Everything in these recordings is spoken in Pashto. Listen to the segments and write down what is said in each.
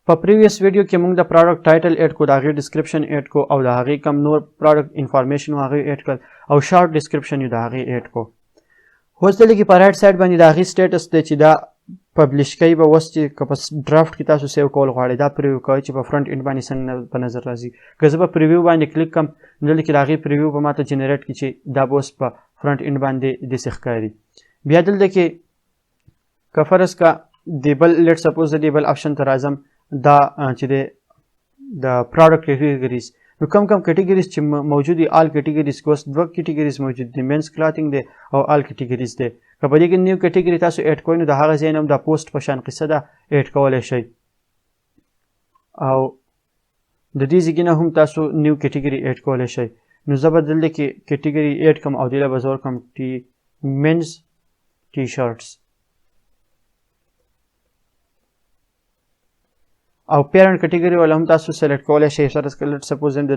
په پریویس ویډیو کې موږ د پروډکټ ټایټل اډ کو، د هغې ډسکرپشن اډ کو او د هغې کم نور پروډکټ انفارمیشن هغې اډ کړل او شارټ ډسکرپشن یې د هغې اډ کو. اوس دلته کې په رایټ سایډ باندې د هغې سټیټس دی چې دا پبلش کوي به. اوس چې که په ډرافټ کې تاسو سیو کول غواړئ دا پریویو کوئ چې په فرنٹ انډ باندې څنګه په نظر راځي. که زه په پریویو باندې کلیک کړم نو دلته کې د هغې پریویو به ماته جنریټ کړي چې دا به اوس په فرنٹ انډ باندې داسې ښکاري. بیا دلته کې که فرض کا د بل لیټ سپوز د دې بل آپشن ته راځم، دا چې دی د پروډکټ کیټیګریز، نو کم کیټیګریز چې موجود دي آل کیټیګریز کې اوس دوه کیټیګریز موجود دي، مینس کلاتینګ دی او آل کیټیګریز دی. که په دې کې نیو کیټیګري تاسو اډ کوئ نو د هغه ځای نه هم د پوسټ په شان قصه ده اډ کولی شئ او د دې ځای نه هم تاسو نیو کیټیګري اډ کولی شئ. نو زه به دلته کې کیټیګري اډ کړم او دې له به زه ورکړم مینز ټي شرټس او پیرنټ کیټیګري والا هم تاسو سلیکټ کولی شئ. سپوز د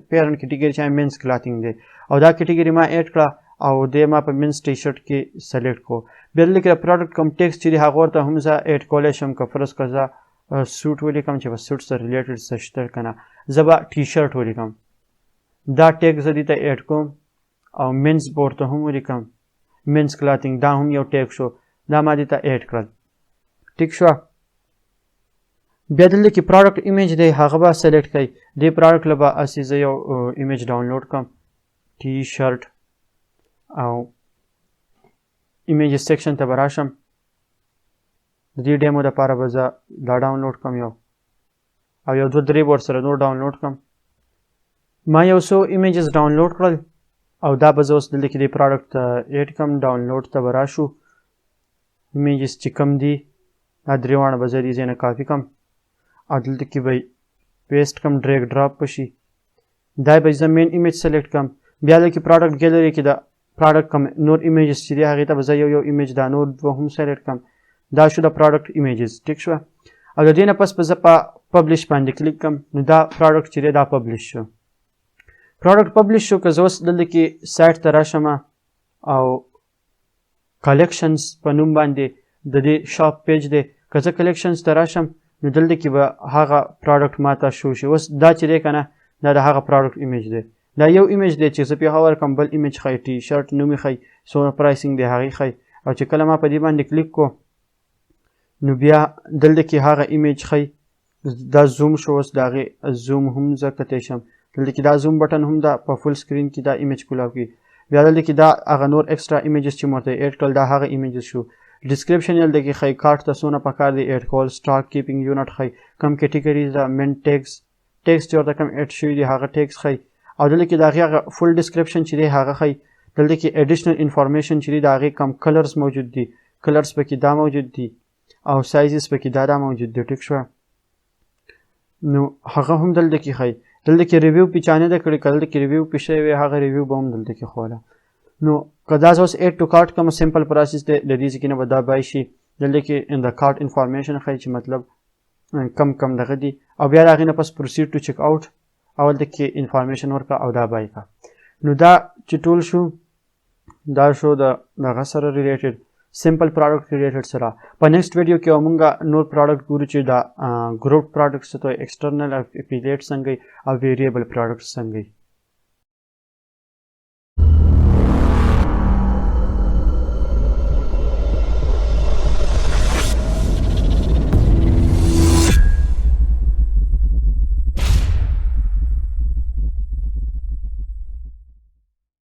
پیرنټ کیټیګري چې مینز کلاتینګ دی او دا کیټیګري ما اډ کړه او د ما په مینز ټي شرټ کې سلیکټ کو. بیا دلته کې د پروډکټ کوم ټیکس چې دی هغه ورته هم زه اډ کولی شم. که فرض که زه سوټ ولیکم چې په سوټ سره ریلیټډ څه شته که نه، زه به ټي شرټ ولیکم، دا ټیک زه دې ته اډ کوم او مینز به ورته هم ولیکم مینز کلاتینګ، دا هم یو ټیک شو، دا ما دې ته اډ کړل. ټیک شوه. بیا دلته کې پروډکټ ایمیج دی هغه به سلیکټ کړئ. دې پروډکټ له به هسې زه یو ایمیج ډاونلوډ کړم ټي شرټ او ایمیج سیکشن ته به راشم. د دې ډیمو دپاره به زه دا ډاونلوډ کړم یو او یو دوه درې به ورسره نور ډاونلوډ کړم. ما یو څو ایمیجز ډاونلوډ کړل او دا به زه اوس دلته کې دې پروډکټ ته اډ کړم. ډاونلوډ ته به راشو، ایمیجز چې کم دي دا درې واړه به زه دې ځای نه کاپي کړم او دلته کې به پیسټ کړم، ډریګ ډراپ بشي. دا به زه مین ایمیج سلیکټ کړم. بیا دلته کې پروډکټ ګیلري کې د پروډکټ کم نور ایمیجز چې دی هغې ته به زه یو ایمیج دا نور دوه هم سلیکټ کړم. دا شو د پروډکټ ایمیجز. ټیک شوه. او د دې نه پس به زه په پبلش باندې کلیک کړم نو دا پروډکټ چې دی دا پبلش شو. پروډکټ پبلش شو. که زه اوس دلته کې سایټ ته راشم او کلیکشنز په نوم باندې د دې شاپ پیج دی، که زه کلیکشنز ته راشم نو دلته کې به هغه پروډکټ ماته شو شي. اوس دا چې دی که نه دا د هغه پروډکټ ایمیج دی. دا یو ایمیج دی چې زه پې هغه ورکړم، بل ایمیج ښایي ټي شرټ نوم یې ښایي، څومره پرایسینګ دی هغې ښایي. او چې کله ما په دې باندې کلیک کو نو بیا دلته کې هغه ایمیج ښایي. دا زوم شو، اوس د هغې زوم هم زه کتی شم. دلته کې دا زوم بټن هم دا په فل سکرین کې دا ایمیج کولاو کوي. بیا دلته کې دا هغه نور ایکسټرا ایمیجز چې مو ورته اډ کړل دا هغه ایمیجز شو. ډسکرپشن یې دلته کې ښایي کارټ ته څونه پکار دی اډ کول، سټاک کیپینګ یونټ ښایي، کم کیټیګریز ده، مین ټیکس چې ورته کم اډ شوي دي هغه ټیکس ښایي. او دلته کې د هغې هغه فل ډسکرپشن چې دی هغه ښایي. دلته کې اډیشنل انفارمیشن چې دی د هغې کم کلرز موجود دي، کلرز پکې دا موجود دي او سایزز پکې دا موجود دي. ټیک شوه. نو هغه هم دلته کې ښایي. دلته کې ریویو پې چا نه ده کړې، که دلته کې ریویو پې شوی وی هغه ریویو به هم دلته کې ښوله. نو که دا زه اوس اډ ټو کارټ کوم سمپل پروسس دی، د دې ځای کې نه به دا بای شي. دلته کې ان د کارټ انفارمیشن ښایي چې مطلب کم دغه دي. او بیا د هغې نه پس پروسیډ ټو چیک آوټ او هلته کې انفارمیشن ورکړه او دا بای کړه. نو دا چې ټول شو دا شو د دغه سره ریلیټډ سمپل پروډکټ ریلیټډ سره. په نیکسټ ویډیو کې موږ نور پروډکټ ګورو چې دا ګروپ پروډکټس ته ایکسټرنل افیلیټ څنګه او ویریبل پروډکټ څنګه.